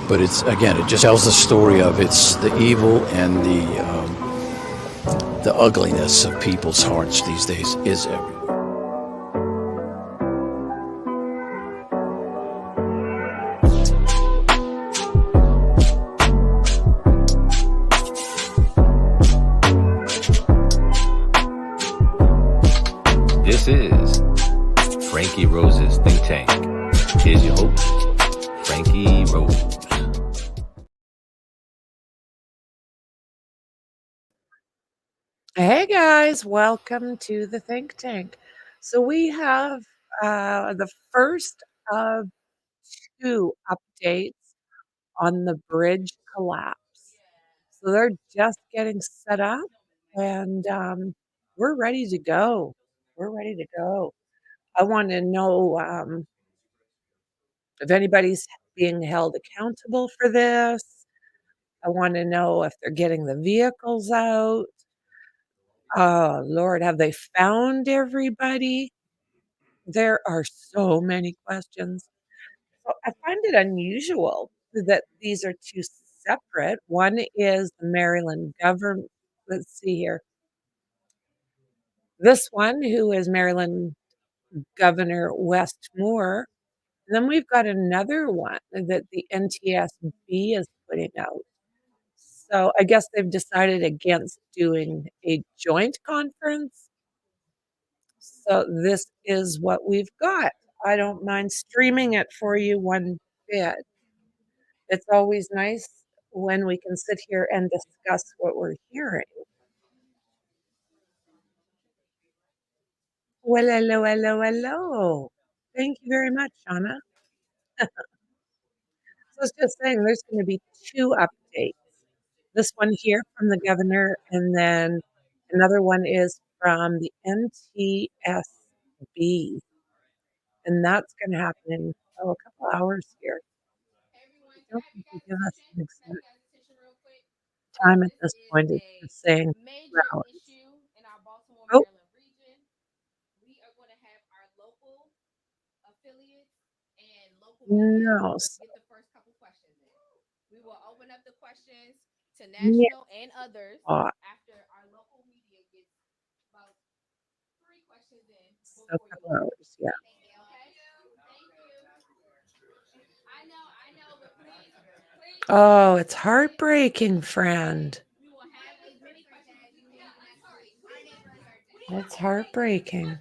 But it's again, it just tells the story of it's the evil and the ugliness of people's hearts these days is everywhere. This is Frankie Rose's Think Tank. Here's your host, Frankie Rose. Hey guys, welcome to the Think Tank. So we have the first of two updates on the bridge collapse. So they're just getting set up and we're ready to go. We're ready to go. I want to know if anybody's being held accountable for this. I want to know if they're getting the vehicles out. Oh, Lord, have they found everybody? There are so many questions. So I find it unusual that these are 2 separate. One is the Maryland government. Let's see here. This one, who is Maryland Governor Wes Moore. And then we've got another one that the NTSB is putting out. So I guess they've decided against doing a joint conference. So this is what we've got. I don't mind streaming it for you one bit. It's always nice when we can sit here and discuss what we're hearing. Well, hello, hello, hello. Thank you very much, Shauna. So I was just saying there's going to be 2 updates. This one here from the governor, and then another one is from the NTSB. And that's going to happen in a couple hours here. I don't think they give us an exact time at this point. It's just saying 2 hours. In our Baltimore, Oh, Maryland region. We are going to have our local affiliates and local media no. get the first couple questions in. We will open up the questions to Yeah. national and others after our local media gets about 3 questions in So a before you couple all. hours, yeah. Okay? Thank you. I know, but please, please. Oh, it's heartbreaking, friend. We will have as many questions as you can. It's heartbreaking.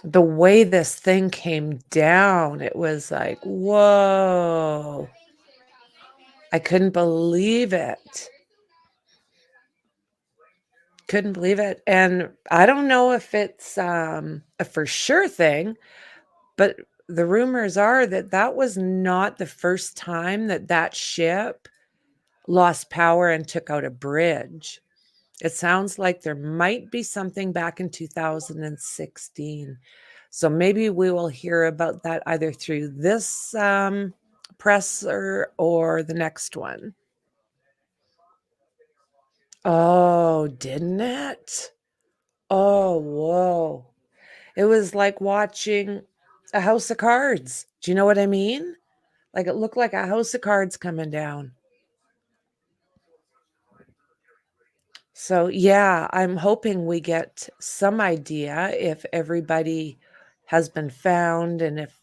The way this thing came down, it was like, whoa. I couldn't believe it. Couldn't believe it. And I don't know if it's a for sure thing, but the rumors are that that was not the first time that that ship lost power and took out a bridge. It sounds like there might be something back in 2016. So maybe we will hear about that either through this presser or the next one. Oh, didn't it? Oh, whoa. It was like watching a house of cards. Do you know what I mean? Like it looked like a house of cards coming down. So, yeah, I'm hoping we get some idea if everybody has been found and if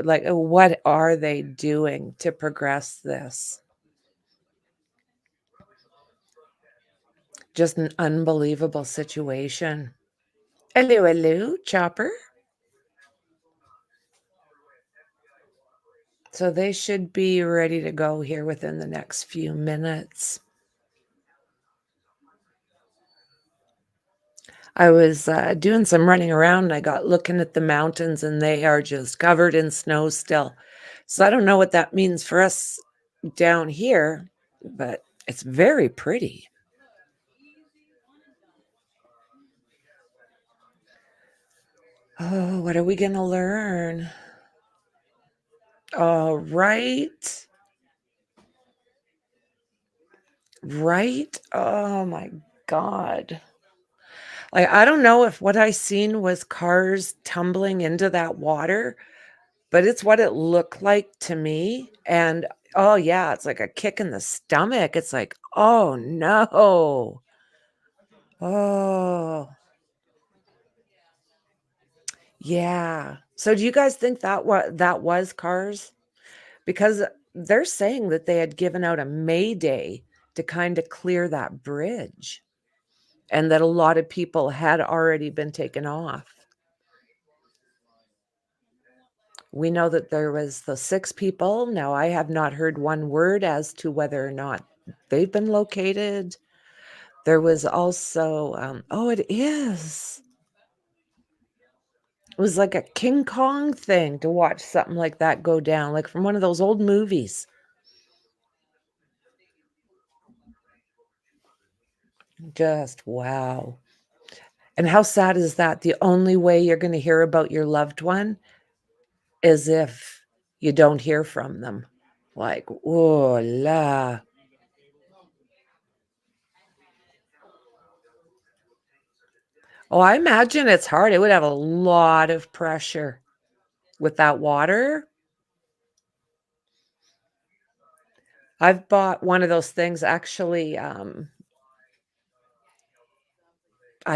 like what are they doing to progress this? Just an unbelievable situation. Hello, hello, Chopper. So they should be ready to go here within the next few minutes. I was doing some running around and I got looking at the mountains and they are just covered in snow still. So I don't know what that means for us down here, but it's very pretty. Oh, what are we going to learn? Oh, right. Right. Oh my God. Like, I don't know if what I seen was cars tumbling into that water, but it's what it looked like to me, and, oh, yeah, it's like a kick in the stomach. It's like, "Oh, no." Oh, yeah. So do you guys think that was cars? Because they're saying that they had given out a mayday to kinda clear that bridge, and that a lot of people had already been taken off. We know that there was the 6 people. Now, I have not heard one word as to whether or not they've been located. There was also, oh, it is. It was like a King Kong thing to watch something like that go down, like from one of those old movies. Just wow. And how sad is that? The only way you're gonna hear about your loved one is if you don't hear from them. Like, oh la. Oh, I imagine it's hard. It would have a lot of pressure with that water. I've bought one of those things actually, I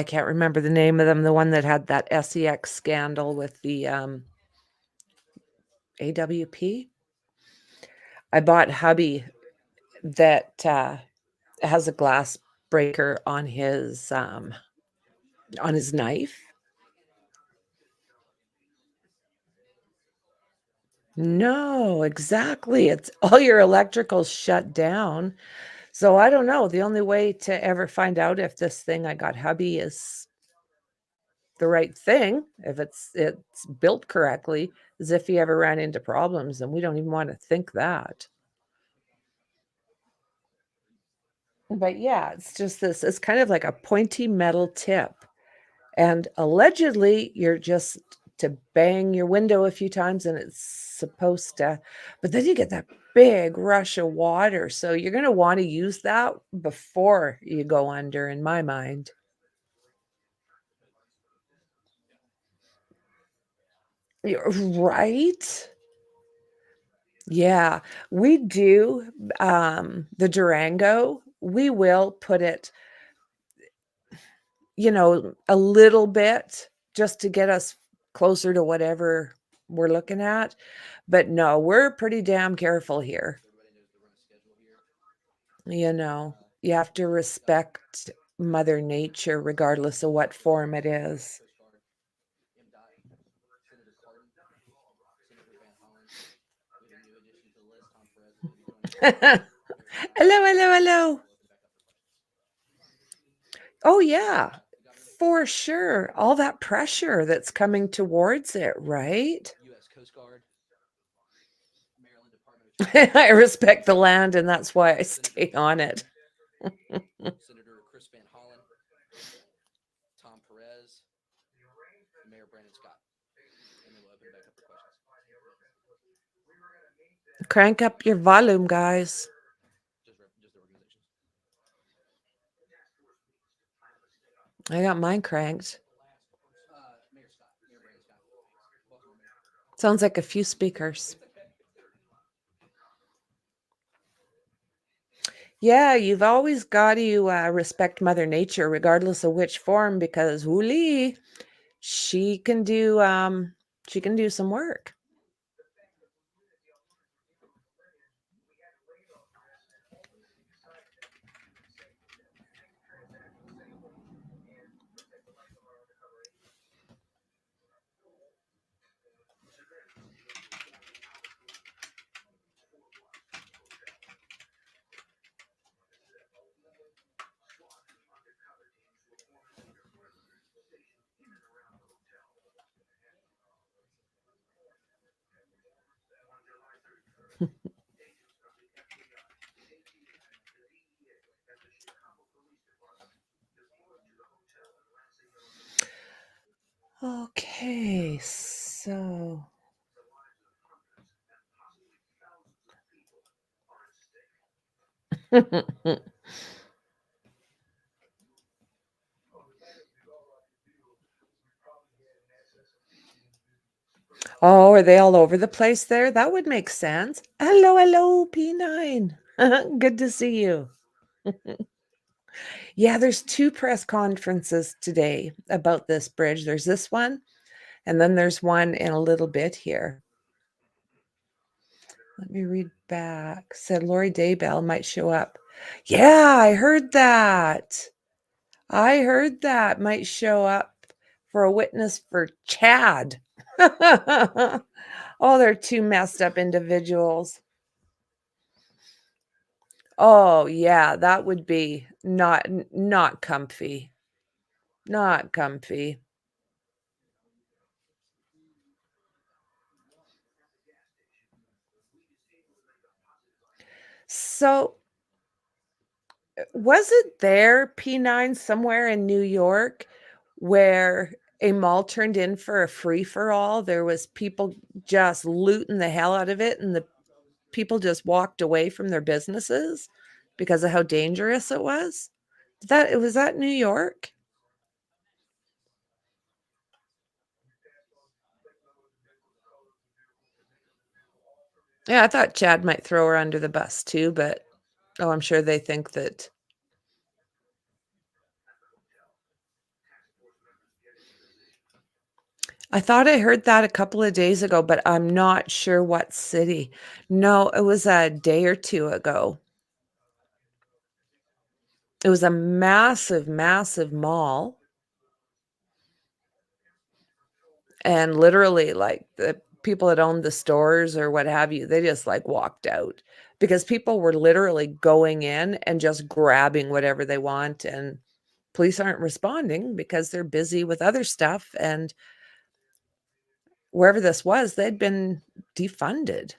can't remember the name of them, the one that had that SEX scandal with the, AWP. I bought hubby that, has a glass breaker on his knife. No, exactly. It's all your electricals shut down. So I don't know. The only way to ever find out if this thing I got hubby is the right thing, if it's built correctly, is if he ever ran into problems, and we don't even want to think that. But yeah, it's just this it's kind of like a pointy metal tip. And allegedly, you're just to bang your window a few times and it's supposed to, but then you get that big rush of water. So you're going to want to use that before you go under, in my mind. Right? Yeah, we do. The Durango, we will put it, a little bit just to get us closer to whatever we're looking at. But no, we're pretty damn careful here. You have to respect Mother Nature regardless of what form it is. Hello, hello, hello. Oh, yeah, for sure. All that pressure that's coming towards it, right? I respect the land, and that's why I stay on it. Crank up your volume, guys. I got mine cranked. Sounds like a few speakers. Yeah, you've always got to respect Mother Nature, regardless of which form, because Huli, she can do she can do some work. Okay, so Oh, are they all over the place there? That would make sense. Hello, hello, P9. Good to see you. Yeah, there's 2 press conferences today about this bridge. There's this one, and then there's one in a little bit here. Let me read back. Said Lori Daybell might show up. Yeah, I heard that. I heard that might show up for a witness for Chad. Oh, they're 2 messed up individuals. Oh, yeah, that would be not comfy. Not comfy. So, was it there, P9, somewhere in New York, where a mall turned in for a free-for-all? There was people just looting the hell out of it, and the people just walked away from their businesses because of how dangerous it was? Was that New York? Yeah, I thought Chad might throw her under the bus too, but oh, I'm sure they think that I thought I heard that a couple of days ago, but I'm not sure what city. No, it was a day or 2 ago. It was a massive, massive mall, and literally, like, the people that owned the stores or what have you, they just, like, walked out because people were literally going in and just grabbing whatever they want, and police aren't responding because they're busy with other stuff, and wherever this was, they'd been defunded.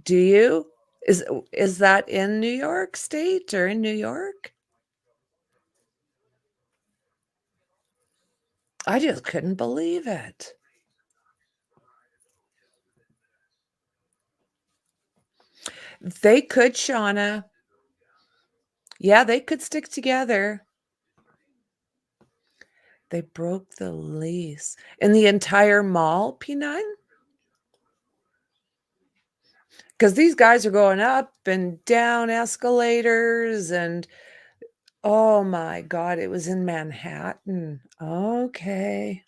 Do you? Is that in New York State or in New York? I just couldn't believe it. They could, Shauna. Yeah, they could stick together. They broke the lease. In the entire mall, P9? Because these guys are going up and down escalators and oh my god, it was in Manhattan. Okay.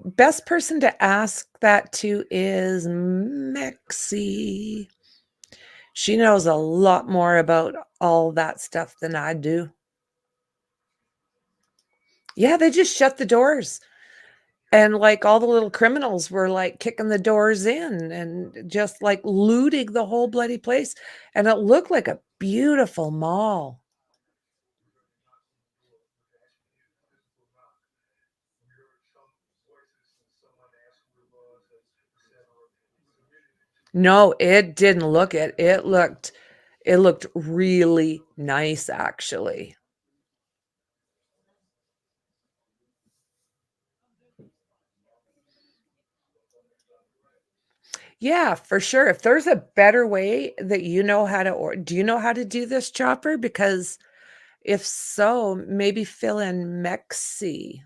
Best person to ask that to is Mexie. She knows a lot more about all that stuff than I do. Yeah, they just shut the doors, and, like, all the little criminals were, like, kicking the doors in and just, like, looting the whole bloody place, and it looked like a beautiful mall. No, it didn't look it. It looked really nice, actually. Yeah, for sure. If there's a better way that you know how to or do you know how to do this, Chopper? Because if so, maybe fill in Mexi,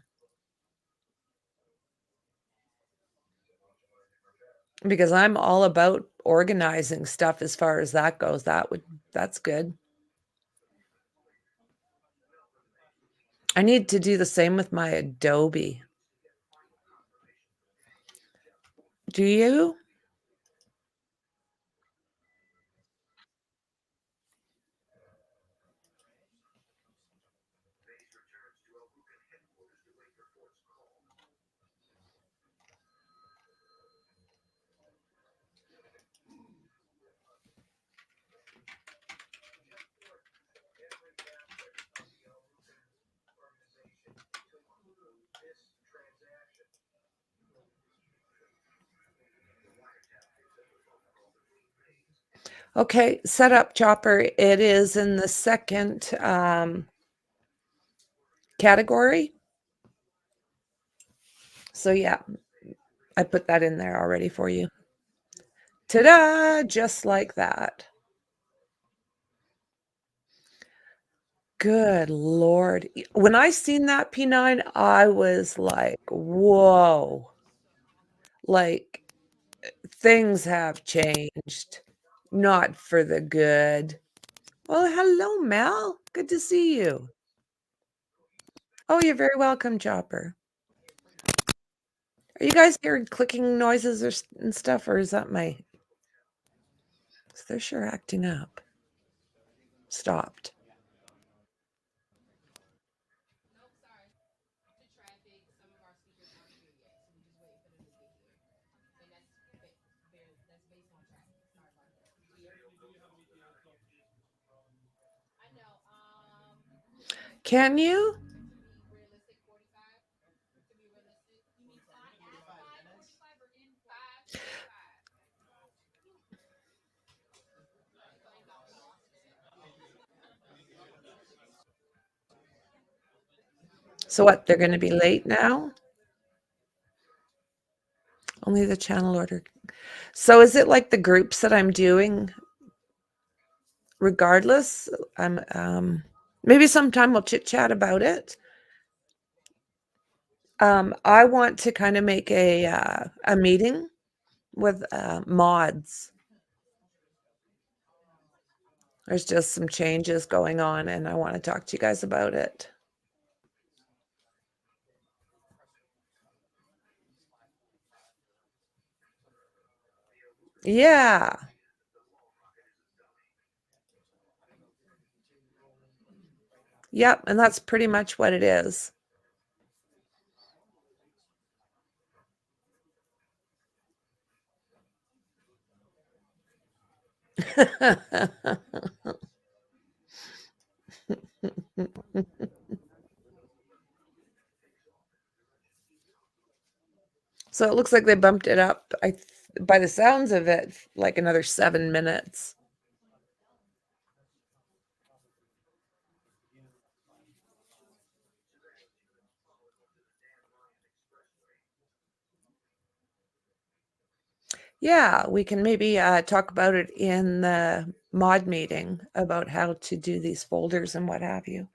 because I'm all about organizing stuff as far as that goes. That's good. I need to do the same with my Adobe. Do you? Okay, set up, Chopper. It is in the second, category. So, yeah. I put that in there already for you. Ta-da! Just like that. Good Lord. When I seen that P9, I was like, whoa. Like, things have changed. Not for the good. Well, hello, Mel. Good to see you. Oh, you're very welcome, Chopper. Are you guys hearing clicking noises and stuff, or is that my... They're sure acting up. Stopped. Nope, sorry. The traffic, some of our speakers aren't here yet, so we're just waiting for them to get here. And that's based on traffic. Sorry about that. I know. You said Can you? to be realistic, 45. To be realistic, you mean at 5:45 or in 5:45? So what, they're going to be late now? Only the channel order. So is it like the groups that I'm doing regardless? Maybe sometime we'll chit chat about it. I want to kind of make a meeting with mods. There's just some changes going on and I want to talk to you guys about it. Yeah. Yep, and that's pretty much what it is. So it looks like they bumped it up, by the sounds of it, like another 7 minutes. Yeah, we can maybe talk about it in the mod meeting about how to do these folders and what have you.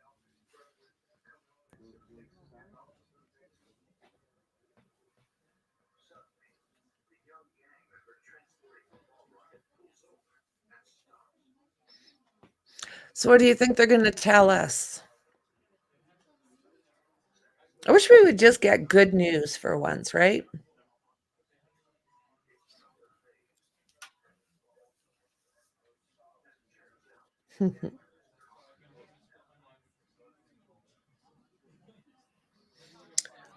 So what do you think they're going to tell us? I wish we would just get good news for once, right?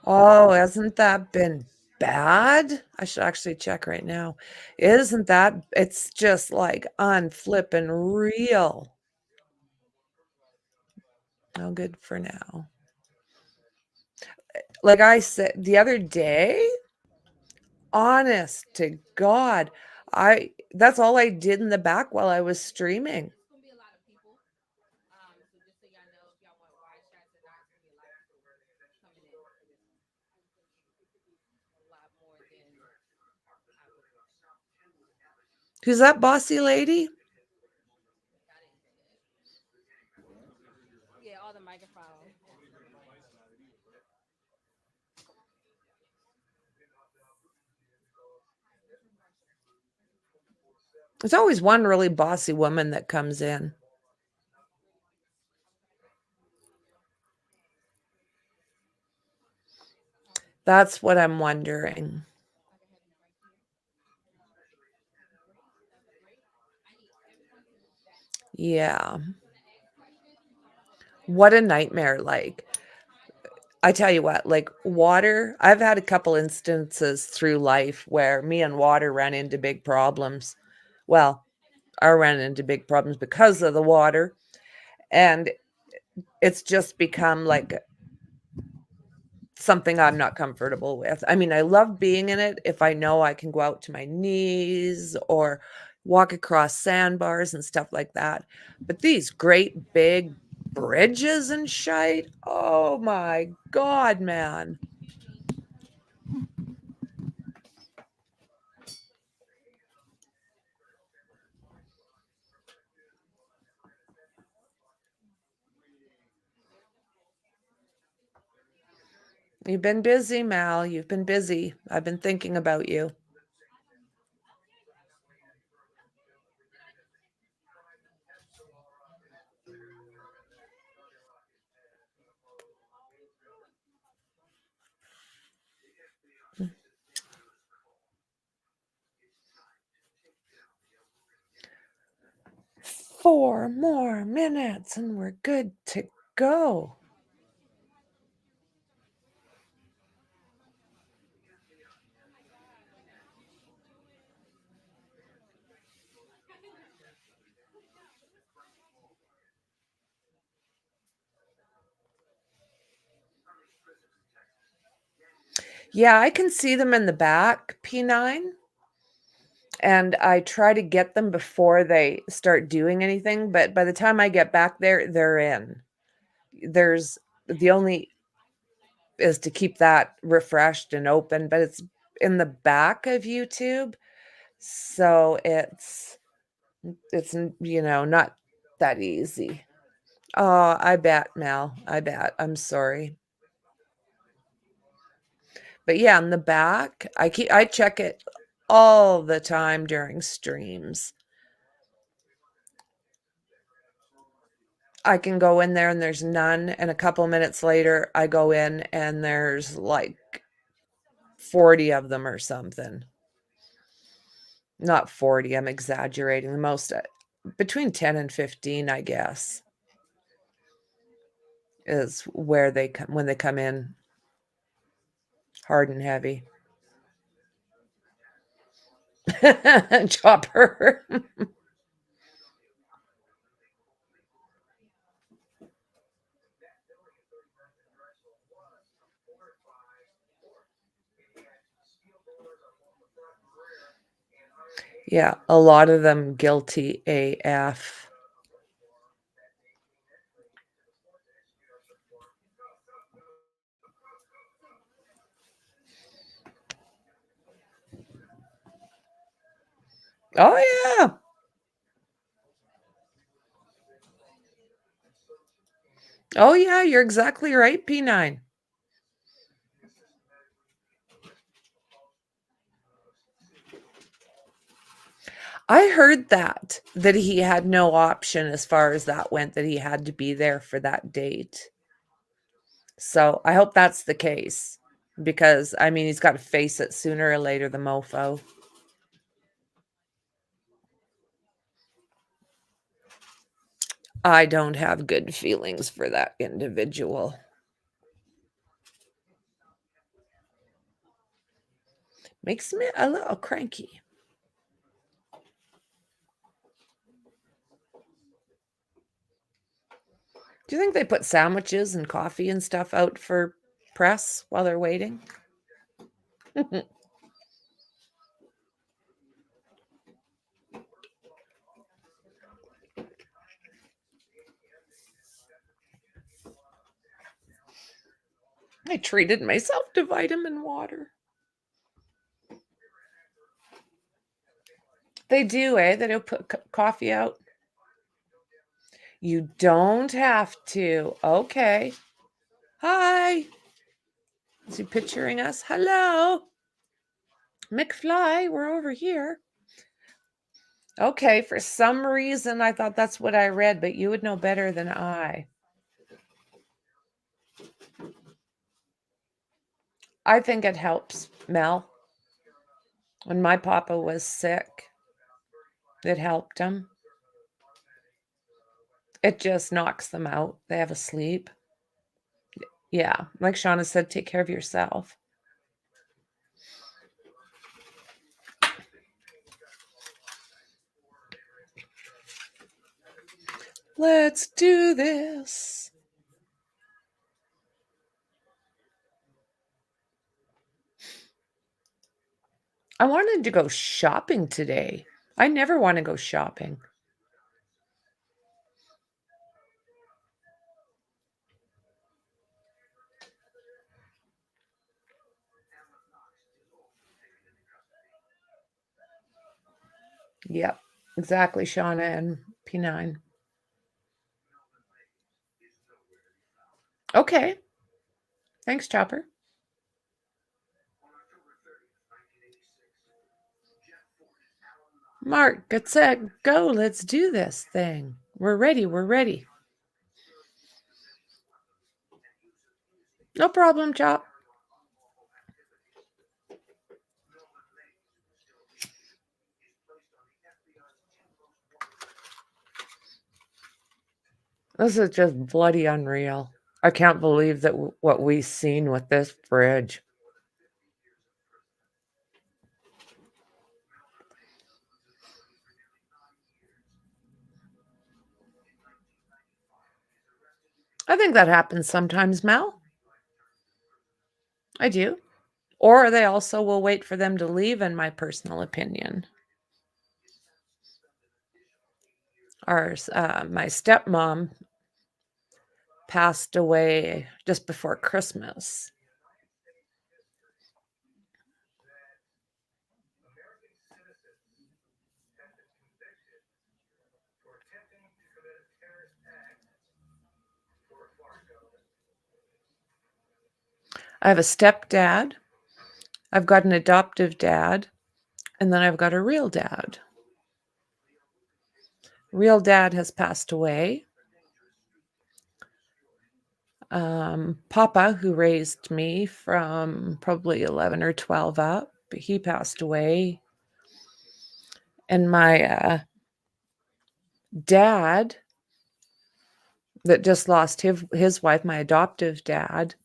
Oh, hasn't that been bad? I should actually check right now. Isn't that, it's just like unflippin' real. Oh, good for now. Like I said the other day, honest to God, that's all I did in the back while I was streaming. It's gonna be a lot of people. So just so y'all know, if y'all want wide shots or not, it's gonna be a lot of people coming in for this one. A lot more than I would. Who's that bossy lady? I didn't say that. Yeah, all the microphones. There's always one really bossy woman that comes in. That's what I'm wondering. Yeah. What a nightmare, like. I tell you what, like water, I've had a couple instances through life where me and water ran into big problems. Well, I ran into big problems because of the water. And it's just become like something I'm not comfortable with. I mean, I love being in it if I know I can go out to my knees or walk across sandbars and stuff like that. But these great big bridges and shite, oh my God, man. You've been busy, Mal. You've been busy. I've been thinking about you. Mm. 4 more minutes and we're good to go. Yeah, I can see them in the back, P9, and I try to get them before they start doing anything, but by the time I get back there, they're in. There's the only is to keep that refreshed and open, but it's in the back of YouTube, so it's not that easy. Oh, I bet, Mel. I bet. I'm sorry. But yeah, in the back, I check it all the time during streams. I can go in there and there's none, and a couple minutes later I go in and there's like 40 of them or something. Not 40, I'm exaggerating. The most between 10 and 15, I guess, is where they come when they come in hard and heavy. Chopper. Yeah, a lot of them guilty AF. Oh, yeah. Oh, yeah, you're exactly right, P9. I heard that he had no option as far as that went, that he had to be there for that date. So I hope that's the case because, I mean, he's got to face it sooner or later, the mofo. I don't have good feelings for that individual. Makes me a little cranky. Do you think they put sandwiches and coffee and stuff out for press while they're waiting? I treated myself to vitamin water. They do, eh? They don't put coffee out. You don't have to. Okay. Hi. Is he picturing us? Hello. McFly, we're over here. Okay, for some reason I thought that's what I read, but you would know better than I. I think it helps, Mel. When my papa was sick, it helped him. It just knocks them out. They have a sleep. Yeah, like Shauna said, take care of yourself. Let's do this. I wanted to go shopping today. I never want to go shopping. Yep, exactly, Shauna and P9. Okay. Thanks, Chopper. Mark, get set, go. Let's do this thing. We're ready. We're ready. No problem, Chop. This is just bloody unreal. I can't believe that what we've seen with this fridge. I think that happens sometimes, Mel. I do. Or they also will wait for them to leave, in my personal opinion. My stepmom passed away just before Christmas. I have a stepdad, I've got an adoptive dad, and then I've got a real dad. Real dad has passed away. Papa, who raised me from probably 11 or 12 up, he passed away. And my dad, that just lost his wife, my adoptive dad,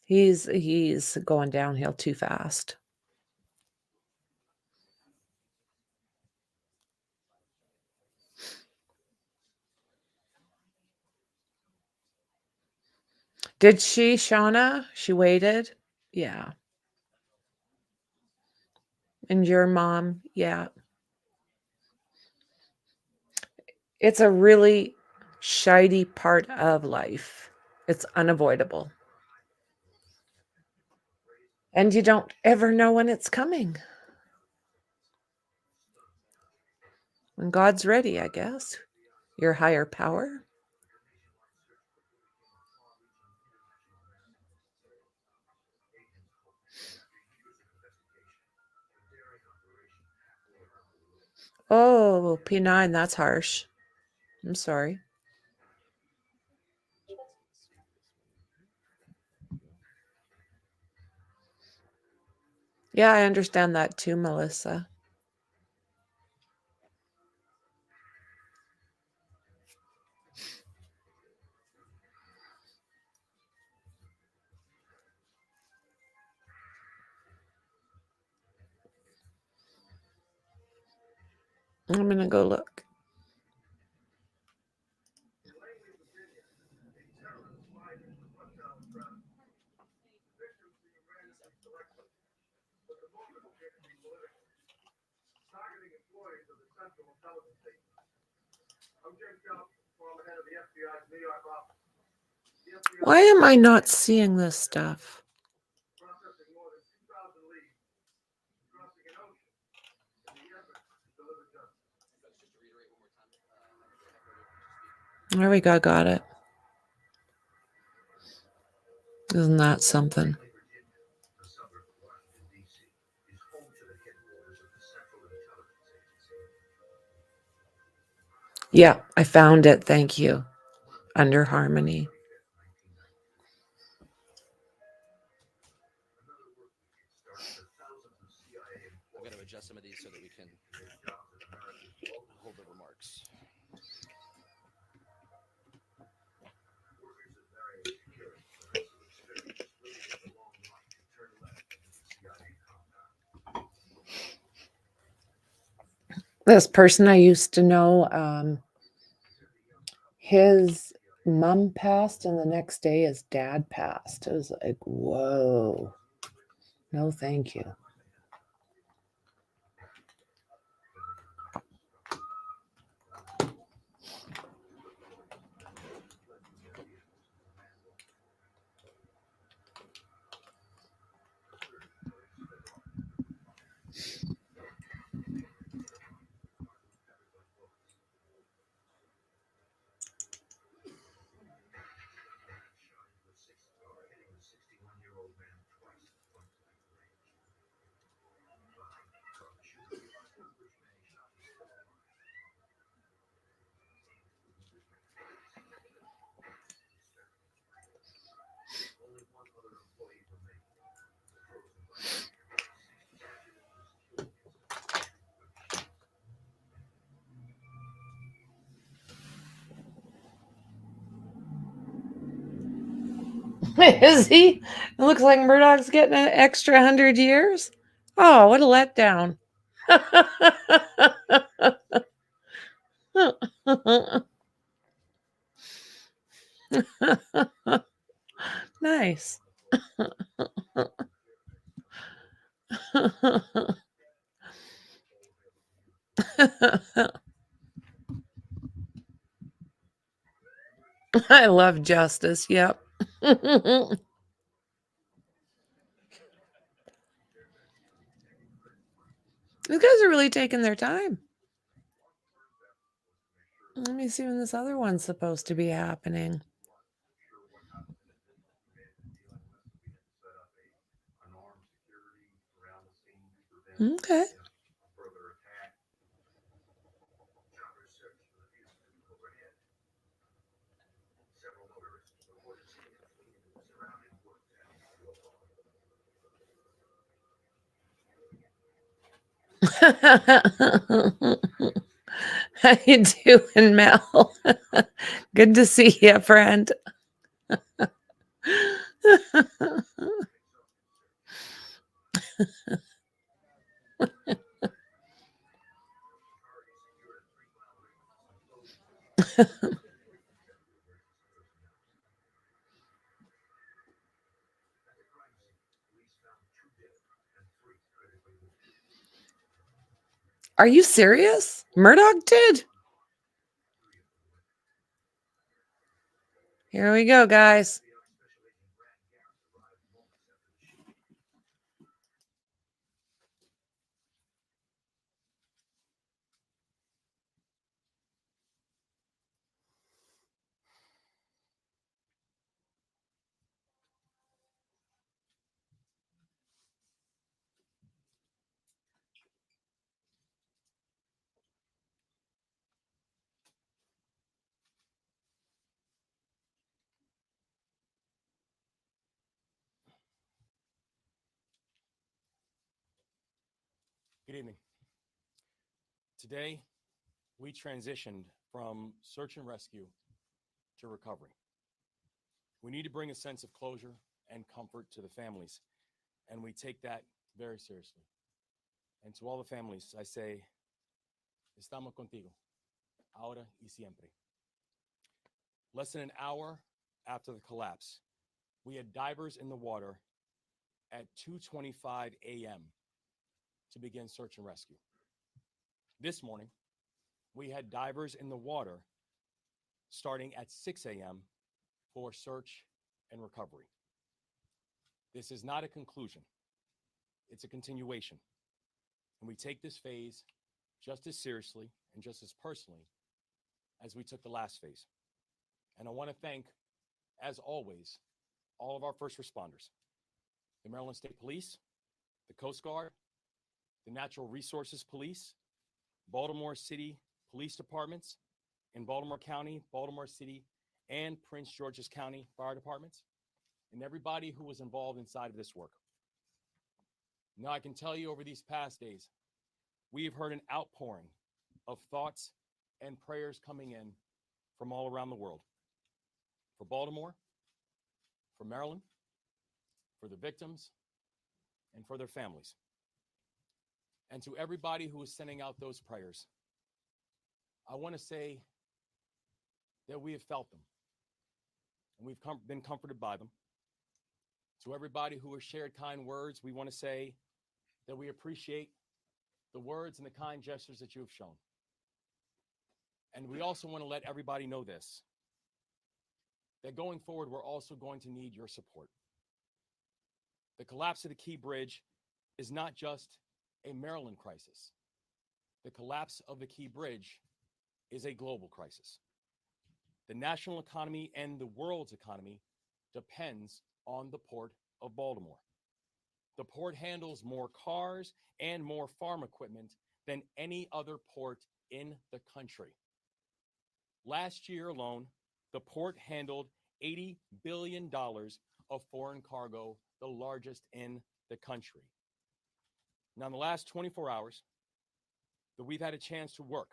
he's going downhill too fast. Did she, Shauna? She waited? Yeah. And your mom? Yeah. It's a really shitey part of life. It's unavoidable. And you don't ever know when it's coming. When God's ready, I guess. Your higher power. Oh, P9, that's harsh. I'm sorry. Yeah, I understand that too, Melissa. I'm going to go look. Why am I not seeing this stuff? There we go, got it. Isn't that something? Yeah, I found it. Thank you. Under Harmony. I'm going to adjust some of these so that we can hold the remarks. This person I used to know, his mom passed, and the next day his dad passed. It was like, whoa. No, thank you. Is he? It looks like Murdoch's getting an extra 100 years. Oh, what a letdown. Nice. I love justice. Yep. These guys are really taking their time. Let me see when this other one's supposed to be happening. Okay. How you doing, Mel? Good to see you, friend. Are you serious? Murdoch did? Here we go, guys. Good evening. Today, we transitioned from search and rescue to recovery. We need to bring a sense of closure and comfort to the families, and we take that very seriously. And to all the families, I say, estamos contigo, ahora y siempre. Less than an hour after the collapse, we had divers in the water at 2:25 a.m. to begin search and rescue. This morning, we had divers in the water starting at 6 a.m. for search and recovery. This is not a conclusion, it's a continuation. And we take this phase just as seriously and just as personally as we took the last phase. And I want to thank, as always, all of our first responders, the Maryland State Police, the Coast Guard, the Natural Resources Police, Baltimore City Police Departments in Baltimore County, Baltimore City, and Prince George's County Fire Departments, and everybody who was involved inside of this work. Now, I can tell you over these past days, we have heard an outpouring of thoughts and prayers coming in from all around the world. For Baltimore, for Maryland, for the victims, and for their families. And to everybody who is sending out those prayers, I want to say that we have felt them, and we've been comforted by them. To everybody who has shared kind words, we want to say that we appreciate the words and the kind gestures that you have shown. And we also want to let everybody know this, that going forward, we're also going to need your support. The collapse of the Key Bridge is not just a Maryland crisis. The collapse of the Key Bridge is a global crisis. The national economy and the world's economy depends on the Port of Baltimore. The port handles more cars and more farm equipment than any other port in the country. Last year alone, the port handled $80 billion of foreign cargo, the largest in the country. Now, in the last 24 hours, that we've had a chance to work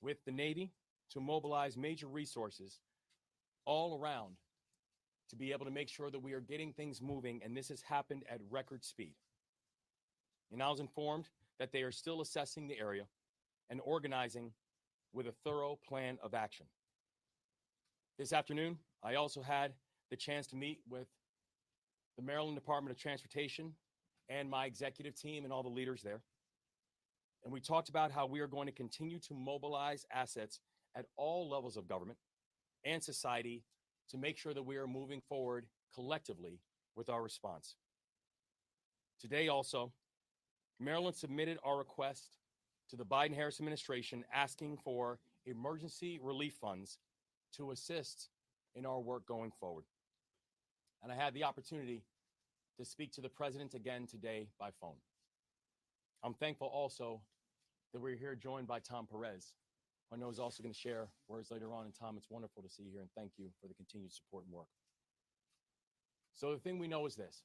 with the Navy to mobilize major resources all around to be able to make sure that we are getting things moving, and this has happened at record speed. And I was informed that they are still assessing the area and organizing with a thorough plan of action. This afternoon, I also had the chance to meet with the Maryland Department of Transportation and my executive team and all the leaders there. And we talked about how we are going to continue to mobilize assets at all levels of government and society to make sure that we are moving forward collectively with our response. Today also, Maryland submitted our request to the Biden-Harris administration asking for emergency relief funds to assist in our work going forward. And I had the opportunity to speak to the president again today by phone. I'm thankful also that we're here joined by Tom Perez, who I know is also going to share words later on. And Tom, it's wonderful to see you here, and thank you for the continued support and work. So the thing we know is this.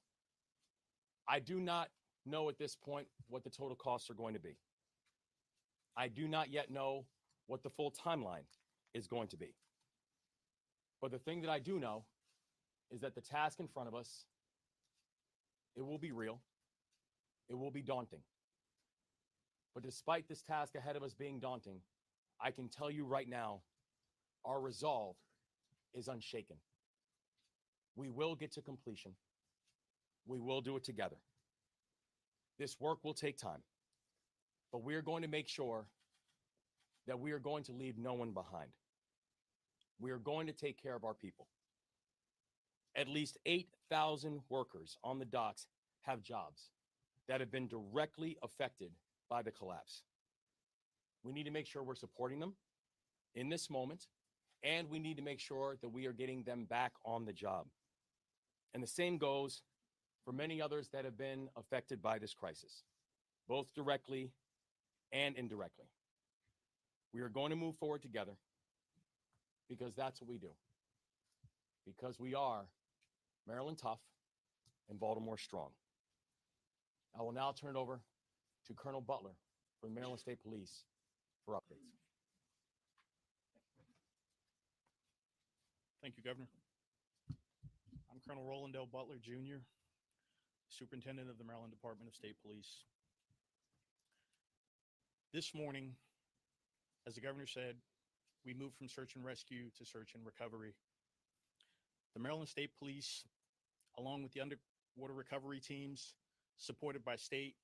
I do not know at this point what the total costs are going to be. I do not yet know what the full timeline is going to be. But the thing that I do know is that the task in front of us, it will be real. It will be daunting. But despite this task ahead of us being daunting, I can tell you right now, our resolve is unshaken. We will get to completion. We will do it together. This work will take time, but we are going to make sure that we are going to leave no one behind. We are going to take care of our people. At least 8,000 workers on the docks have jobs that have been directly affected by the collapse. We need to make sure we're supporting them in this moment, and we need to make sure that we are getting them back on the job. And the same goes for many others that have been affected by this crisis, both directly and indirectly. We are going to move forward together because that's what we do. Because we are Maryland tough and Baltimore strong. I will now turn it over to Colonel Butler from the Maryland State Police for updates. Thank you, Governor. I'm Colonel Roland L. Butler, Jr., Superintendent of the Maryland Department of State Police. This morning, as the Governor said, we moved from search and rescue to search and recovery. The Maryland State Police, along with the underwater recovery teams, supported by state,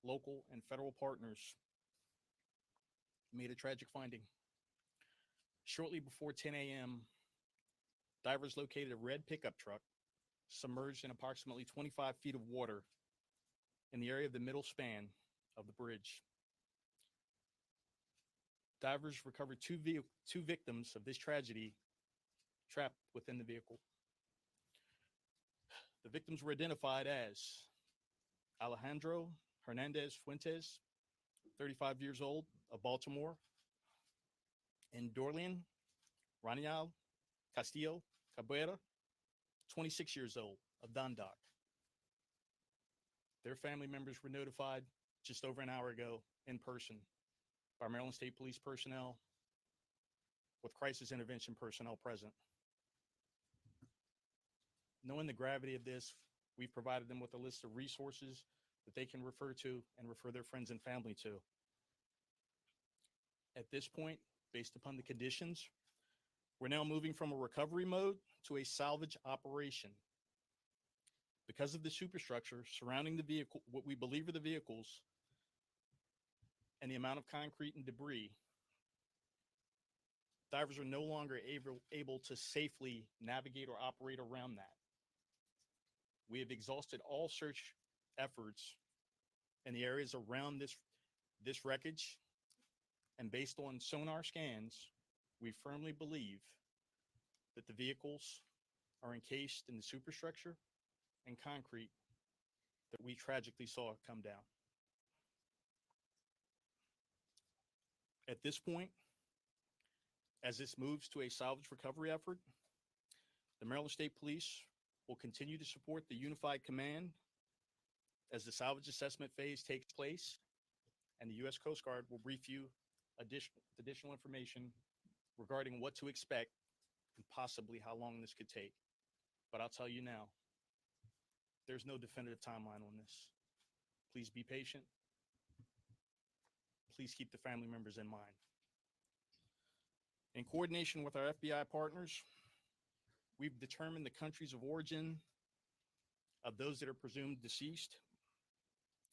local, and federal partners, made a tragic finding. Shortly before 10 a.m., divers located a red pickup truck submerged in approximately 25 feet of water in the area of the middle span of the bridge. Divers recovered two victims of this tragedy trapped within the vehicle. The victims were identified as Alejandro Hernandez Fuentes, 35 years old, of Baltimore, and Dorlian Ranial Castillo Cabrera, 26 years old, of Dundalk. Their family members were notified just over an hour ago in person by Maryland State Police personnel with crisis intervention personnel present. Knowing the gravity of this, we've provided them with a list of resources that they can refer to and refer their friends and family to. At this point, based upon the conditions, we're now moving from a recovery mode to a salvage operation. Because of the superstructure surrounding the vehicle, what we believe are the vehicles, and the amount of concrete and debris, divers are no longer able to safely navigate or operate around that. We have exhausted all search efforts in the areas around this wreckage, and based on sonar scans, we firmly believe that the vehicles are encased in the superstructure and concrete that we tragically saw come down. At this point, as this moves to a salvage recovery effort, the Maryland State Police will continue to support the Unified Command as the salvage assessment phase takes place, and the U.S. Coast Guard will brief you additional information regarding what to expect and possibly how long this could take. But I'll tell you now, there's no definitive timeline on this. Please be patient. Please keep the family members in mind. In coordination with our FBI partners, we've determined the countries of origin of those that are presumed deceased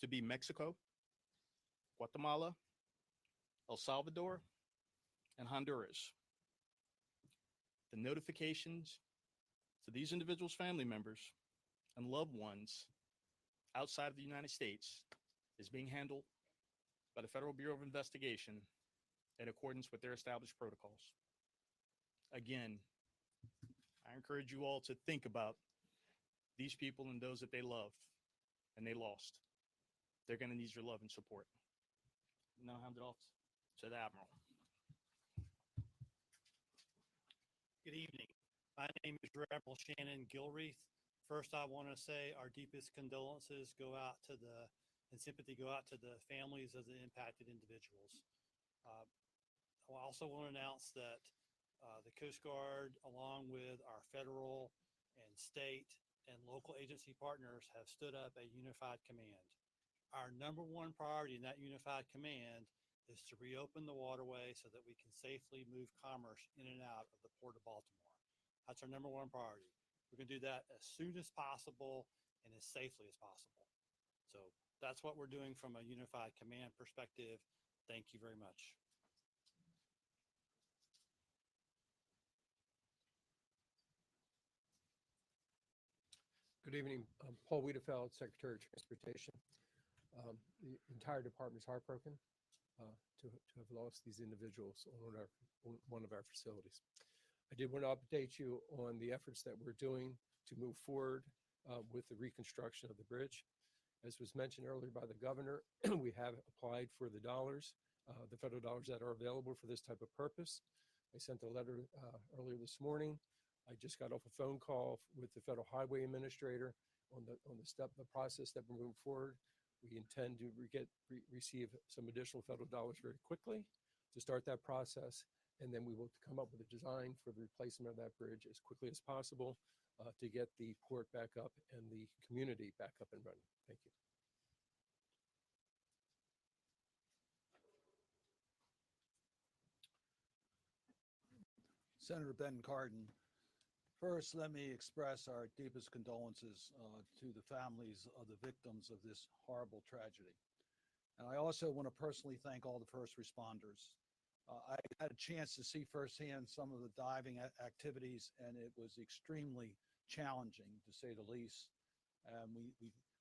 to be Mexico, Guatemala, El Salvador, and Honduras. The notifications to these individuals' family members and loved ones outside of the United States is being handled by the Federal Bureau of Investigation in accordance with their established protocols. Again, I encourage you all to think about these people and those that they love and they lost. They're going to need your love and support. Now hand it off to the Admiral. Good evening. My name is Admiral Shannon Gilreath. First, I want to say our deepest condolences and sympathy go out to the families of the impacted individuals. I also want to announce that the Coast Guard, along with our federal and state and local agency partners, have stood up a unified command. Our number one priority in that unified command is to reopen the waterway so that we can safely move commerce in and out of the Port of Baltimore. That's our number one priority. We're going to do that as soon as possible and as safely as possible. So that's what we're doing from a unified command perspective. Thank you very much. Good evening. I'm Paul Wiedefeld, Secretary of Transportation. The entire department is heartbroken to have lost these individuals on one of our facilities. I did want to update you on the efforts that we're doing to move forward with the reconstruction of the bridge. As was mentioned earlier by the governor, we have applied for the dollars, the federal dollars that are available for this type of purpose. I sent a letter earlier this morning. I just got off a phone call with the Federal Highway Administrator on the process that we're moving forward. We intend to receive some additional federal dollars very quickly to start that process, and then we will come up with a design for the replacement of that bridge as quickly as possible to get the port back up and the community back up and running. Thank you. Senator Ben Cardin. First, let me express our deepest condolences to the families of the victims of this horrible tragedy. And I also want to personally thank all the first responders. I had a chance to see firsthand some of the diving activities, and it was extremely challenging, to say the least.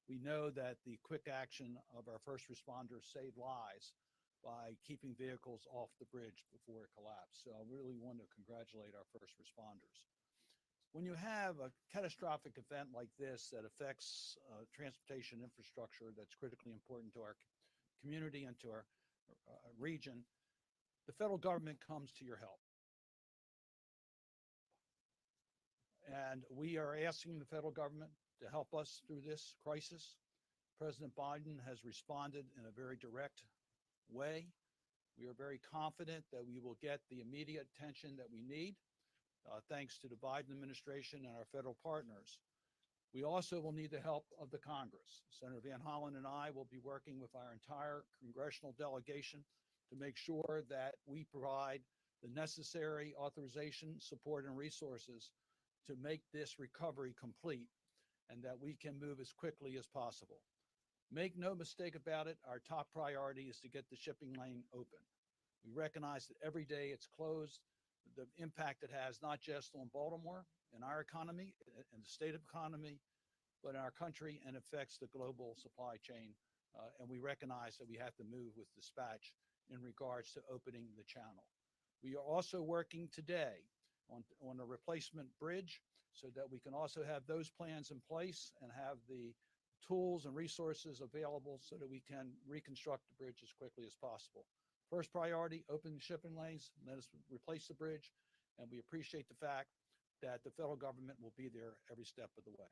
We know that the quick action of our first responders saved lives by keeping vehicles off the bridge before it collapsed. So I really want to congratulate our first responders. When you have a catastrophic event like this that affects transportation infrastructure that's critically important to our community and to our region, the federal government comes to your help. And we are asking the federal government to help us through this crisis. President Biden has responded in a very direct way. We are very confident that we will get the immediate attention that we need. Thanks to the Biden administration and our federal partners. We also will need the help of the Congress. Senator Van Hollen and I will be working with our entire congressional delegation to make sure that we provide the necessary authorization, support, and resources to make this recovery complete and that we can move as quickly as possible. Make no mistake about it, our top priority is to get the shipping lane open. We recognize that every day it's closed, the impact it has not just on Baltimore and our economy and the state economy, but in our country, and affects the global supply chain. And we recognize that we have to move with dispatch in regards to opening the channel. We are also working today on a replacement bridge so that we can also have those plans in place and have the tools and resources available so that we can reconstruct the bridge as quickly as possible. First priority, open the shipping lanes, let us replace the bridge, and we appreciate the fact that the federal government will be there every step of the way.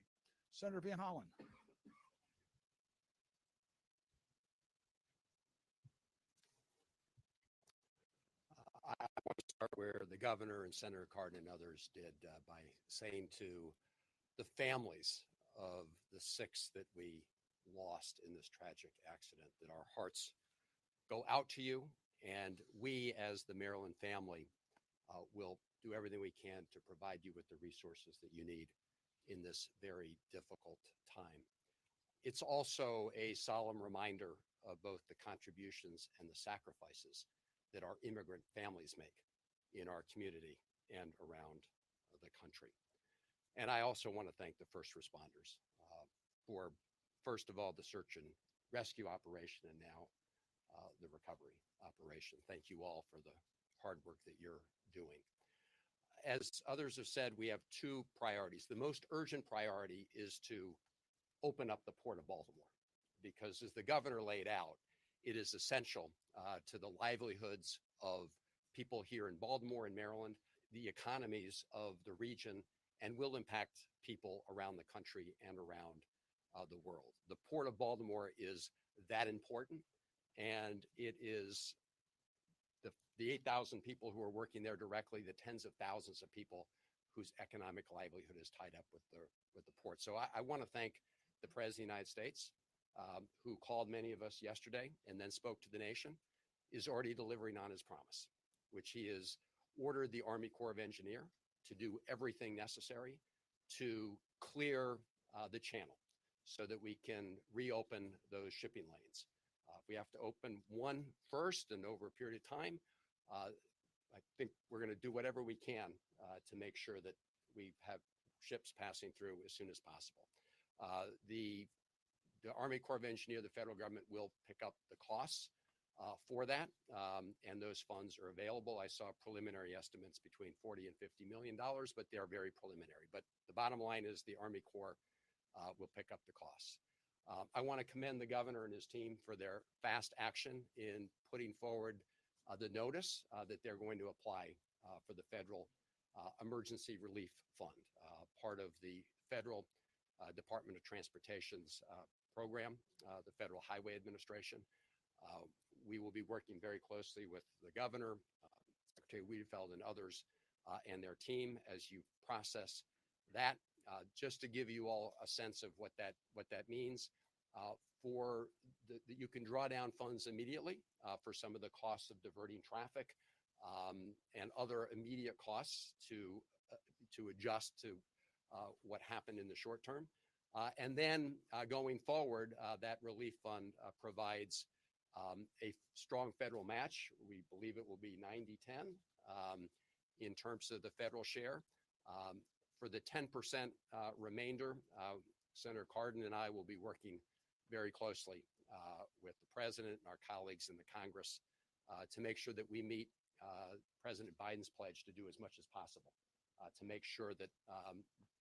Senator Van Hollen. I want to start where the governor and Senator Cardin and others did by saying to the families of the 6 that we lost in this tragic accident, that our hearts go out to you, and we as the Maryland family will do everything we can to provide you with the resources that you need in this very difficult time. It's also a solemn reminder of both the contributions and the sacrifices that our immigrant families make in our community and around the country. And I also want to thank the first responders for, first of all, the search and rescue operation, and now the recovery operation. Thank you all for the hard work that you're doing. As others have said, we have 2 priorities. The most urgent priority is to open up the Port of Baltimore, because as the governor laid out, it is essential to the livelihoods of people here in Baltimore and Maryland, the economies of the region, and will impact people around the country and around the world. The Port of Baltimore is that important, and it is the 8,000 people who are working there directly, the tens of thousands of people whose economic livelihood is tied up with the port. So I want to thank the President of the United States, who called many of us yesterday and then spoke to the nation, is already delivering on his promise, which he has ordered the Army Corps of Engineers to do everything necessary to clear the channel so that we can reopen those shipping lanes. If we have to open one first and over a period of time, I think we're going to do whatever we can to make sure that we have ships passing through as soon as possible. The Army Corps of Engineers, the federal government will pick up the costs for that, and those funds are available. I saw preliminary estimates between $40 and $50 million, but they are very preliminary. But the bottom line is the Army Corps will pick up the costs. I want to commend the governor and his team for their fast action in putting forward the notice that they're going to apply for the federal emergency relief fund, part of the federal Department of Transportation's program, the Federal Highway Administration. We will be working very closely with the governor, Secretary Wiedefeld, and others, and their team as you process that. Just to give you all a sense of what that means, you can draw down funds immediately for some of the costs of diverting traffic and other immediate costs to adjust to what happened in the short term. And then going forward, that relief fund provides a strong federal match. We believe it will be 90-10 in terms of the federal share. For the 10% remainder, Senator Cardin and I will be working very closely with the president and our colleagues in the Congress to make sure that we meet President Biden's pledge to do as much as possible to make sure that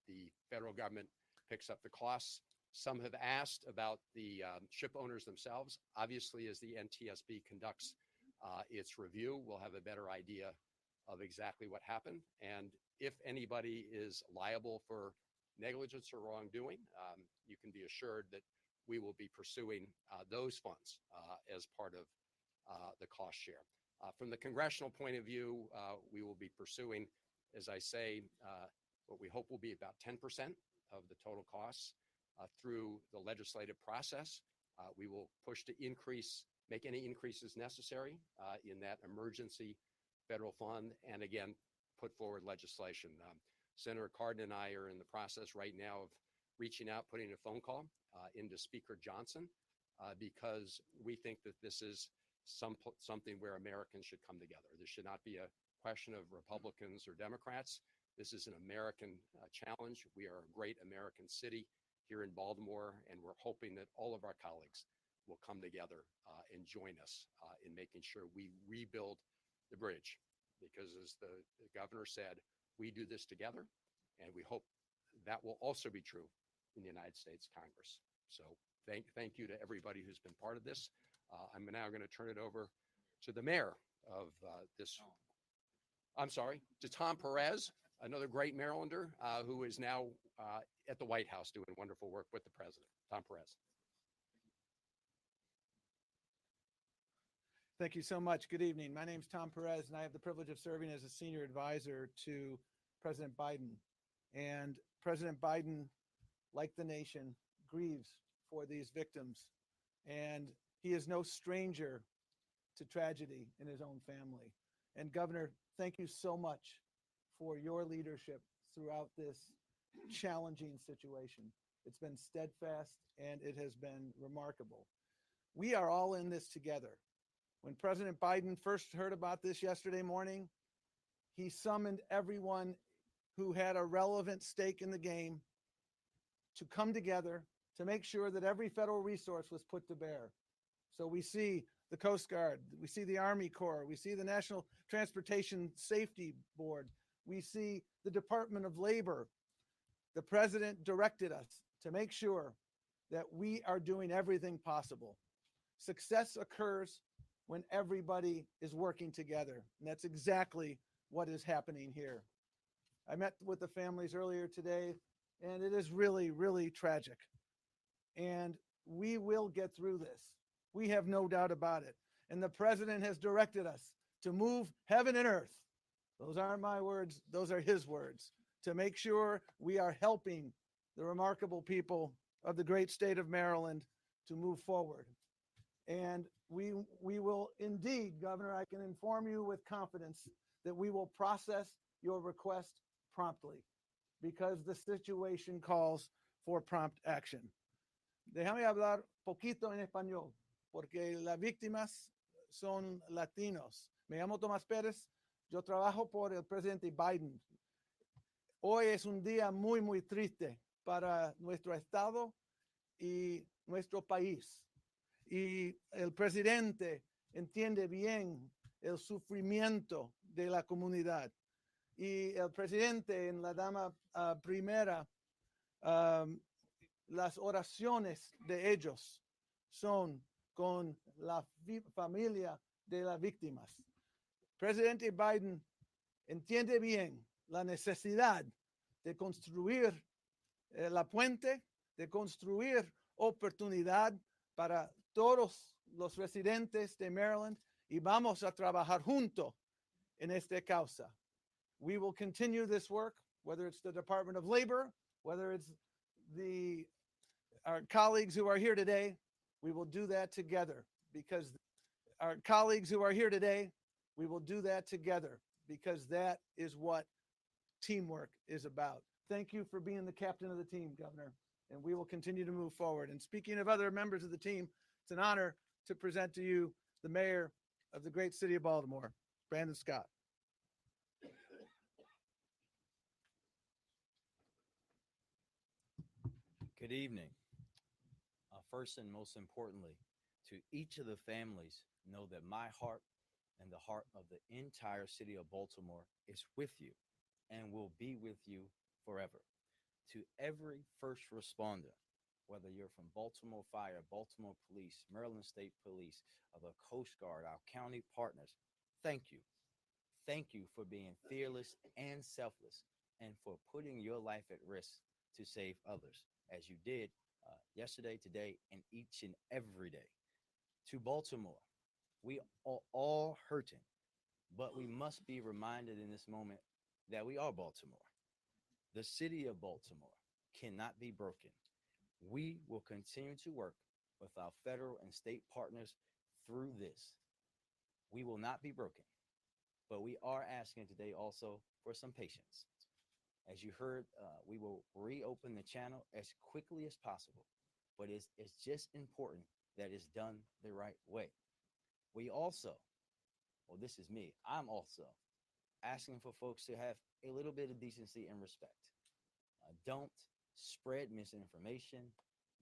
the federal government picks up the costs. Some have asked about the ship owners themselves. Obviously, as the NTSB conducts its review, we'll have a better idea of exactly what happened. And if anybody is liable for negligence or wrongdoing, you can be assured that we will be pursuing those funds as part of the cost share. From the congressional point of view, we will be pursuing, as I say, what we hope will be about 10% of the total costs through the legislative process. We will push to make any increases necessary in that emergency federal fund, and again, put forward legislation. Senator Cardin and I are in the process right now of reaching out, putting a phone call into Speaker Johnson, because we think that this is something where Americans should come together. This should not be a question of Republicans or Democrats. This is an American challenge. We are a great American city here in Baltimore, and we're hoping that all of our colleagues will come together and join us in making sure we rebuild the bridge. Because as the governor said, we do this together, and we hope that will also be true in the United States Congress. So thank you to everybody who's been part of this. I'm now going to turn it over to the mayor of to Tom Perez, another great Marylander who is now at the White House doing wonderful work with the president. Tom Perez. Thank you so much. Good evening. My name is Tom Perez, and I have the privilege of serving as a senior advisor to President Biden. And President Biden, like the nation, grieves for these victims. And he is no stranger to tragedy in his own family. And Governor, thank you so much for your leadership throughout this challenging situation. It's been steadfast and it has been remarkable. We are all in this together. When President Biden first heard about this yesterday morning, he summoned everyone who had a relevant stake in the game to come together to make sure that every federal resource was put to bear. So we see the Coast Guard, we see the Army Corps, we see the National Transportation Safety Board, we see the Department of Labor. The president directed us to make sure that we are doing everything possible. Success occurs when everybody is working together. And that's exactly what is happening here. I met with the families earlier today, and it is really, really tragic. And we will get through this. We have no doubt about it. And the president has directed us to move heaven and earth. Those aren't my words, those are his words, to make sure we are helping the remarkable people of the great state of Maryland to move forward. And we will indeed, Governor, I can inform you with confidence that we will process your request promptly because the situation calls for prompt action. Déjame hablar poquito en español porque las víctimas son latinos. Me llamo Tomás Pérez. Yo trabajo por el presidente Biden. Hoy es un día muy, muy triste para nuestro estado y nuestro país. Y el presidente entiende bien el sufrimiento de la comunidad. Y el presidente en la dama primera, las oraciones de ellos son con la familia de las víctimas. Presidente Biden entiende bien la necesidad de construir la puente, de construir oportunidad para todos los residentes de Maryland y vamos a trabajar juntos en esta causa. We will continue this work, whether it's the Department of Labor, whether it's our colleagues who are here today, we will do that together because our colleagues who are here today, we will do that together because that is what teamwork is about. Thank you for being the captain of the team, Governor, and we will continue to move forward. And speaking of other members of the team, it's an honor to present to you the mayor of the great city of Baltimore, Brandon Scott. Good evening. First and most importantly, to each of the families, know that my heart and the heart of the entire city of Baltimore is with you and will be with you forever. To every first responder, whether you're from Baltimore Fire, Baltimore Police, Maryland State Police, or the Coast Guard, our county partners, thank you. Thank you for being fearless and selfless and for putting your life at risk to save others, as you did yesterday, today, and each and every day. To Baltimore, we are all hurting, but we must be reminded in this moment that we are Baltimore. The city of Baltimore cannot be broken. We will continue to work with our federal and state partners through this. We will not be broken, but we are asking today also for some patience. As you heard, we will reopen the channel as quickly as possible, but it's just important that it's done the right way. We also, well, this is me, I'm also asking for folks to have a little bit of decency and respect. Don't spread misinformation.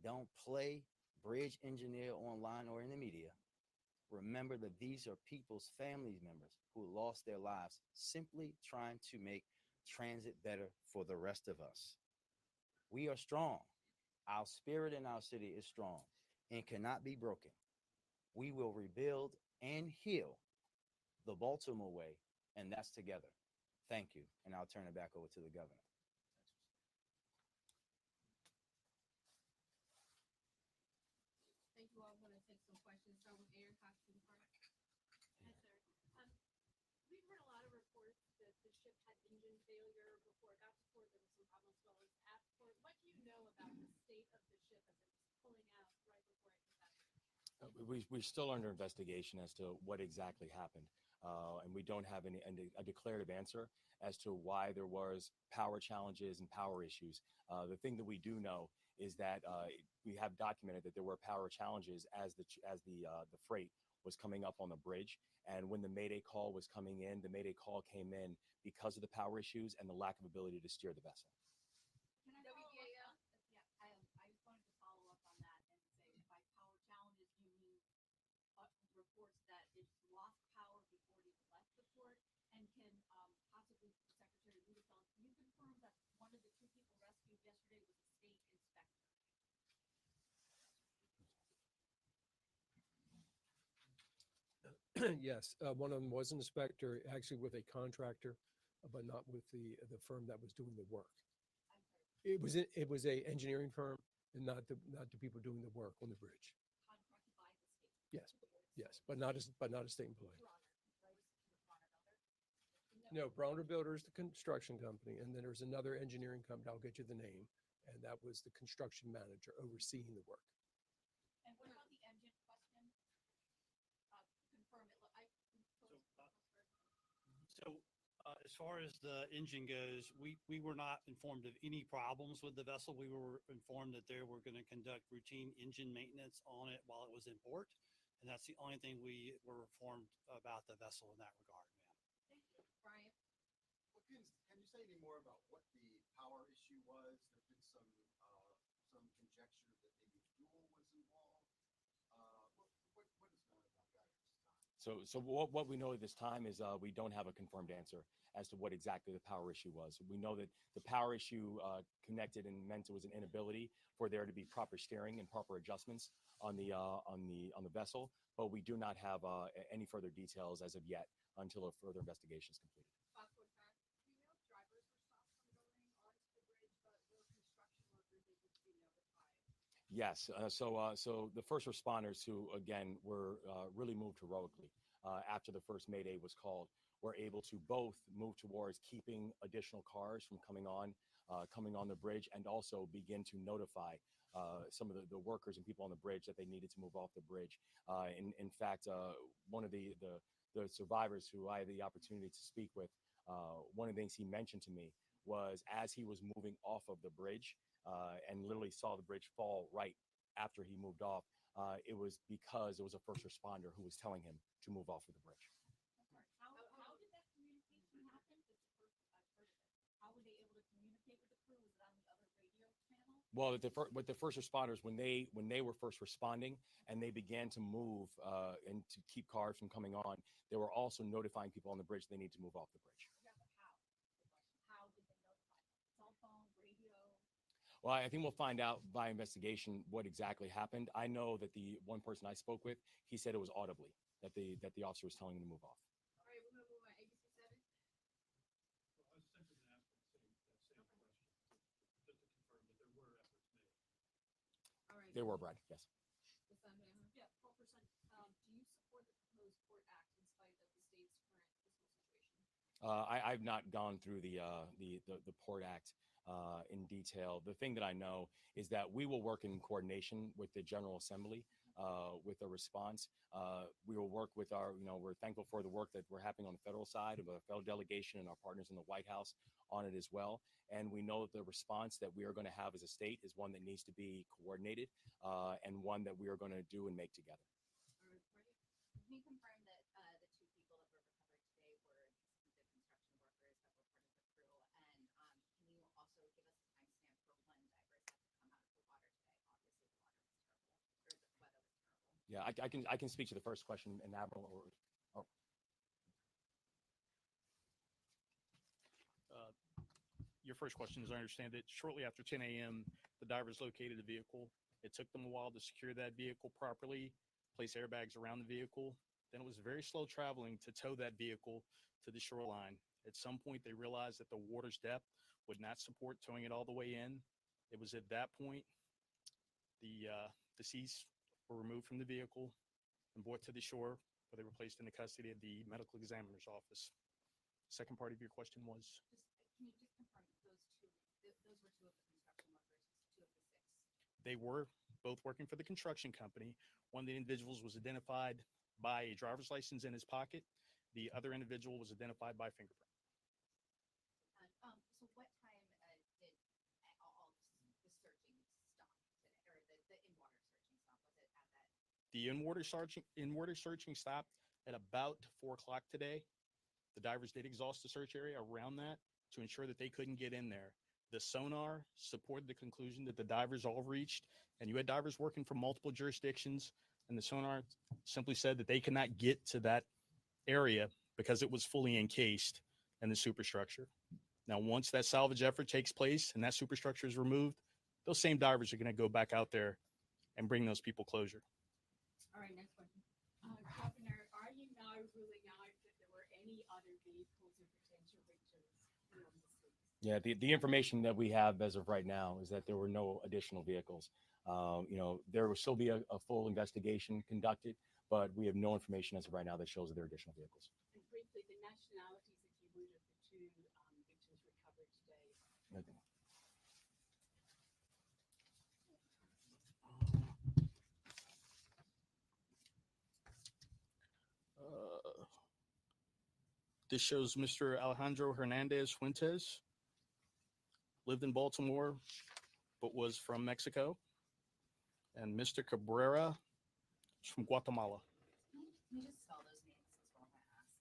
Don't play bridge engineer online or in the media. Remember that these are people's family members who lost their lives simply trying to make transit better for the rest of us. We are strong. Our spirit in our city is strong and cannot be broken. We will rebuild and heal the Baltimore way, and that's together. Thank you, and I'll turn it back over to the governor. Thank you all. I'm going to take some questions. Start with Aaron Cox in front. Yes, sir. We've heard a lot of reports that the ship had engine failure before it got to port. There was some problems as well as We're still under investigation as to what exactly happened. And we don't have a declarative answer as to why there was power challenges and power issues. The thing that we do know is that we have documented that there were power challenges as the freight was coming up on the bridge. And when the Mayday call was coming in, the Mayday call came in because of the power issues and the lack of ability to steer the vessel. Reports that it lost power before it even left the port, and can possibly Secretary Rudolph, can you confirm that one of the two people rescued yesterday was a state inspector? Yes, one of them was an inspector, actually with a contractor, but not with the firm that was doing the work. It was a engineering firm, and not the people doing the work on the bridge. Contracted by the state. Yes, yes, but not a state employee. No, Browner Builders, the construction company, and then there's another engineering company. I'll get you the name, and that was the construction manager overseeing the work. And what about the engine question? Confirm it. So as far as the engine goes, we were not informed of any problems with the vessel. We were informed that they were going to conduct routine engine maintenance on it while it was in port. And that's the only thing we were informed about the vessel in that regard, ma'am. Thank you. Brian? Well, can you say any more about what the power issue was? There's been some conjecture that maybe fuel was involved. What is known about that at this time? So what we know at this time is we don't have a confirmed answer as to what exactly the power issue was. We know that the power issue connected and meant it was an inability for there to be proper steering and proper adjustments on the vessel, but we do not have any further details as of yet until a further investigation is completed. Yes. So the first responders who, again, were really moved heroically after the first Mayday was called, were able to both move towards keeping additional cars from coming on the bridge, and also begin to notify some of the workers and people on the bridge that they needed to move off the bridge. In fact, one of the survivors who I had the opportunity to speak with, one of the things he mentioned to me was as he was moving off of the bridge, and literally saw the bridge fall right after he moved off, it was because it was a first responder who was telling him to move off of the bridge. How did that communication happen? How were they able to communicate with the crew? Was it on the other radio channel? Well, with the first responders, when they were first responding and they began to move and to keep cars from coming on, they were also notifying people on the bridge they need to move off the bridge. Yeah, but how? How did they notify them? Cell phone, radio? Well, I think we'll find out by investigation what exactly happened. I know that the one person I spoke with, he said it was audibly that the officer was telling him to move off. All right, we're going to move on. ABC 7. I was simply going to ask the same question, just to confirm that there were efforts made. All right. They were, Brad, yes. The Sunday, yeah, 12%. Do you support the proposed court act in spite of the state's current fiscal situation? I've not gone through the Port Act in detail. The thing that I know is that we will work in coordination with the General Assembly with a response. We will work with we're thankful for the work that we're having on the federal side of a federal delegation and our partners in the White House on it as well. And we know that the response that we are going to have as a state is one that needs to be coordinated and one that we are going to do and make together. All right, can you confirm that the two people that were recovered today were the construction workers that were part of the crew? And can you also give us a timestamp for when divers have to come out of the water today? Obviously, the water was terrible, or the weather was terrible. Yeah, I can speak to the first question, and Admiral or Your first question, as I understand it, shortly after 10 a.m., the divers located the vehicle. It took them a while to secure that vehicle properly, place airbags around the vehicle. Then it was very slow traveling to tow that vehicle to the shoreline. At some point, they realized that the water's depth would not support towing it all the way in. It was at that point the deceased were removed from the vehicle and brought to the shore, where they were placed in the custody of the medical examiner's office. Second part of your question was? Can you just confirm those were two of the construction workers, two of the 6? They were both working for the construction company. One of the individuals was identified by a driver's license in his pocket. The other individual was identified by fingerprint. So what time did all the searching stop today, or the in-water searching stop? Was it at that? The in-water searching stopped at about 4 o'clock today. The divers did exhaust the search area around that to ensure that they couldn't get in there. The sonar supported the conclusion that the divers all reached, and you had divers working from multiple jurisdictions, and the sonar simply said that they could not get to that area because it was fully encased in the superstructure. Now, once that salvage effort takes place and that superstructure is removed, those same divers are going to go back out there and bring those people closure. All right, next question. Governor, are you now ruling out that there were any other vehicles or potential victims beyond the scene? Yeah, the information that we have as of right now is that there were no additional vehicles. There will still be a full investigation conducted, but we have no information as of right now that shows that there are additional vehicles. And briefly, the nationalities, if you would, of the two victims recovered today. Okay. This shows Mr. Alejandro Hernandez Fuentes, lived in Baltimore, but was from Mexico. And Mr. Cabrera is from Guatemala. Can you just spell those names as well if I ask?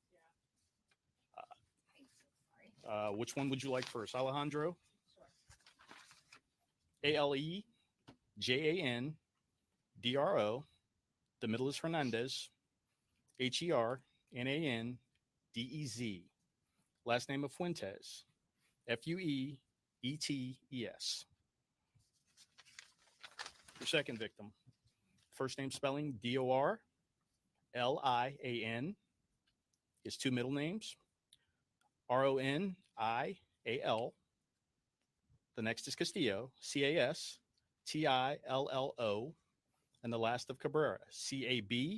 I'm so sorry. Which one would you like first? Alejandro? Sure. Alejandro. The middle is Hernandez. Hernandez. Last name of Fuentes. Fuettes. Your second victim. First name spelling Dorlian. His two middle names Ronial. The next is Castillo, Castillo. And the last of Cabrera, Cabrera.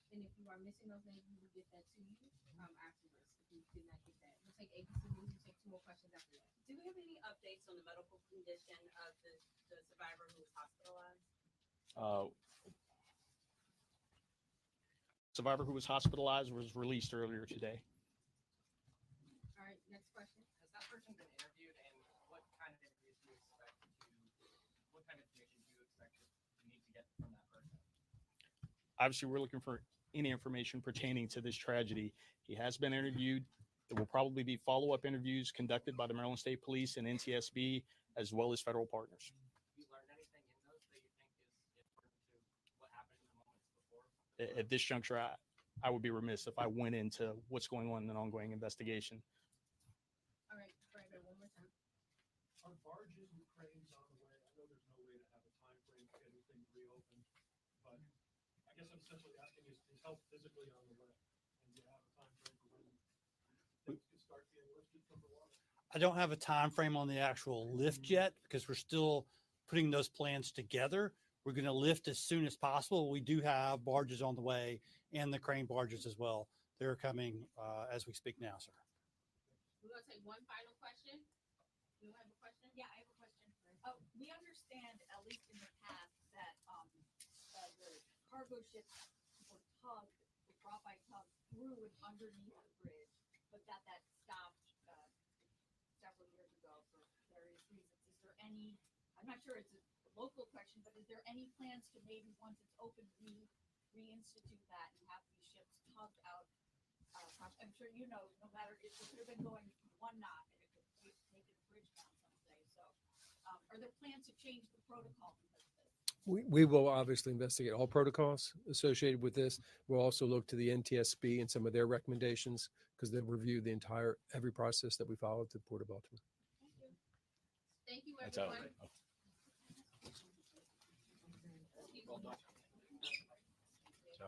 And if you are missing those names, we will get that to you afterwards if you did not get that. We'll take ABC News, we'll take 2 more questions after that. Do we have any updates on the medical condition of the survivor who was hospitalized? Survivor who was hospitalized was released earlier today. All right, next question. Has that person been interviewed, and what kind of interviews do you expect what kind of information do you expect you need to get from that person? Obviously, we're looking for any information pertaining to this tragedy. He has been interviewed. There will probably be follow-up interviews conducted by the Maryland State Police and NTSB, as well as federal partners. You learned anything in those that you think is important to what happened in the moments before? At this juncture, I would be remiss if I went into what's going on in an ongoing investigation. All right, Brandon, one more time. Are barges and cranes on the way? I know there's no way to have a time frame to get anything reopened, but I guess I'm essentially asking is help physically on the way? And do you have a time frame for when things can start being lifted from the water? I don't have a time frame on the actual lift yet because we're still putting those plans together. We're going to lift as soon as possible. We do have barges on the way and the crane barges as well. They're coming as we speak now, sir. We're going to take one final question. You have a question? Yeah, I have a question. We understand, at least in the past, that the cargo ships were brought by tugs through and underneath the bridge, but that stopped several years ago for various reasons. Is there any, I'm not sure it's a local question, but is there any plans to maybe once it's open, reinstitute that and have these ships tugged out? I'm sure you know, no matter if it could have been going 1 knot and it could take the bridge down someday. So are there plans to change the protocol because of this? We will obviously investigate all protocols associated with this. We'll also look to the NTSB and some of their recommendations because they'll review every process that we follow to the Port of Baltimore. Thank you, That's all everyone. right. Well done. So,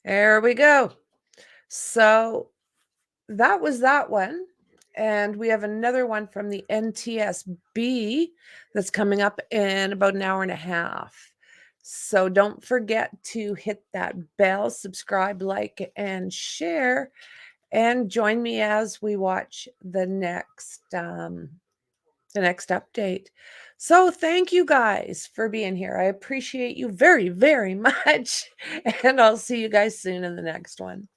There we go. So that was that one. And we have another one from the NTSB that's coming up in about an hour and a half. So don't forget to hit that bell, subscribe, like, and share, and join me as we watch the next update. So thank you guys for being here. I appreciate you very, very much. And I'll see you guys soon in the next one.